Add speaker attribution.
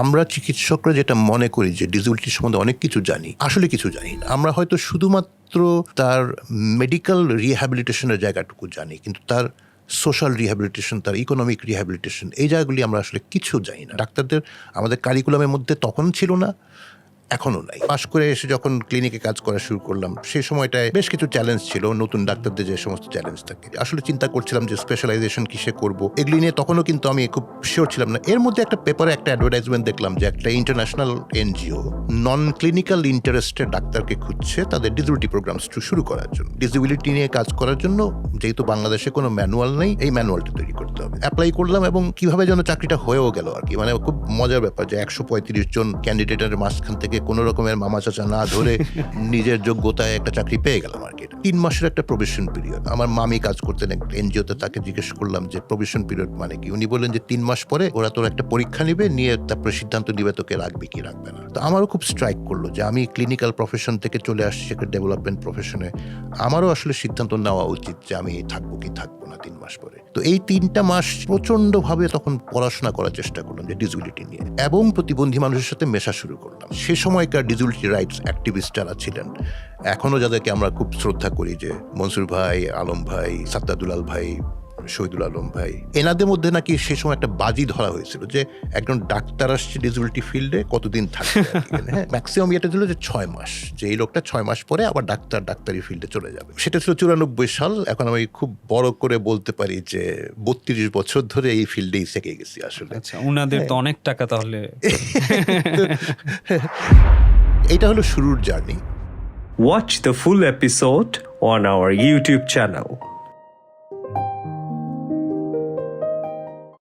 Speaker 1: আমরা চিকিৎসকরা যেটা মনে করি যে ডিসেবিলিটি সম্বন্ধে অনেক কিছু জানি, আসলে কিছু জানি না। আমরা হয়তো শুধুমাত্র তার মেডিকেল রিহ্যাবিলিটেশনের জায়গাটুকু জানি, কিন্তু তার সোশ্যাল রিহ্যাবিলিটেশন, তার ইকোনমিক রিহ্যাবিলিটেশন, এই জায়গাগুলি আমরা আসলে কিছু জানি না। ডাক্তারদের আমাদের কারিকুলামের মধ্যে তখন ছিল না, এখনও নাই। পাশ করে এসে যখন ক্লিনিকে কাজ করা শুরু করলাম, সেই সময়টায় বেশ কিছু চ্যালেঞ্জ ছিল, নতুন ডাক্তারদের যে সমস্ত চ্যালেঞ্জ থাকে। আসলে চিন্তা করছিলাম যে স্পেশালাইজেশন কিসে করব, এগুলি নিয়ে তখনও কিন্তু আমি খুব শিওর ছিলাম না। এর মধ্যে একটা পেপারে একটা অ্যাডভার্টাইজমেন্ট দেখলাম যে একটা international NGO non clinical interested ডাক্তারকে খুঁজছে তাদের ডিসেবিলিটি প্রোগ্রাম শুরু করার জন্য। ডিসেবিলিটি নিয়ে কাজ করার জন্য যেহেতু বাংলাদেশে কোনো ম্যানুয়াল নেই, এই ম্যানুয়ালটা তৈরি করতে হবে। অ্যাপ্লাই করলাম এবং কিভাবে যেন চাকরিটা হয়েও গেল আর কি। মানে খুব মজার ব্যাপার যে 135 জন ক্যান্ডিডেটের মাঝখান থেকে কোনো রকমের মামা চাচা না ধরে নিজের যোগ্যতায় একটা চাকরি পেয়ে গেলাম আর কি। 3 মাসের একটা প্রবেশন পিরিয়ড। আমার মামি কাজ করতেন একটা এনজিওতে, তাকে জিজ্ঞেস করলাম যে প্রবেশন পিরিয়ড মানে কি। উনি বললেন যে 3 মাস পরে ওরা তোর একটা পরীক্ষা নিবে, নিয়ে তারপরে সিদ্ধান্ত নিবে তোকে রাখবে কি রাখবে না। তো আমারও খুব স্ট্রাইক করলো যে আমি ক্লিনিক্যাল প্রফেশন থেকে চলে আসছি একটা ডেভেলপমেন্ট প্রফেশনে, আমারও আসলে সিদ্ধান্ত নেওয়া উচিত যে আমি থাকবো কি থাকবো না 3 মাস পরে। তো এই 3টা মাস প্রচন্ডভাবে তখন পড়াশোনা করার চেষ্টা করলাম যে ডিসেবিলিটি নিয়ে, এবং প্রতিবন্ধী মানুষের সাথে মেশা শুরু করলাম। সে সময়কার ডিসেবিলিটি রাইটস অ্যাক্টিভিস্ট যারা ছিলেন, এখনও যাদেরকে আমরা খুব শ্রদ্ধা করি, যে মনসুর ভাই, আলম ভাই, সাদ্দাদুলাল ভাই, শহীদুল আলম ভাই, এনাদের মধ্যে নাকি সেই সময় একটা বাজি ধরা হয়েছিল যে একজন ডাক্তার আসছে ডিসেবিলিটি ফিল্ডে কতদিন থাকবে। হ্যাঁ, ম্যাক্সিমাম এটা ছিল যে 6 মাস, যে এই লোকটা 6 মাস পরে আবার ডাক্তারি ফিল্ডে চলে যাবে। সেটা ছিল 94 সাল। এখন আমি খুব বড় করে বলতে পারি যে 32 বছর ধরে এই ফিল্ডেই থেকে গেছি আসলে।
Speaker 2: আচ্ছা, উনাদের তো অনেক টাকা তাহলে।
Speaker 1: এটা হলো শুরুর journey.
Speaker 3: Watch the full episode on our YouTube channel.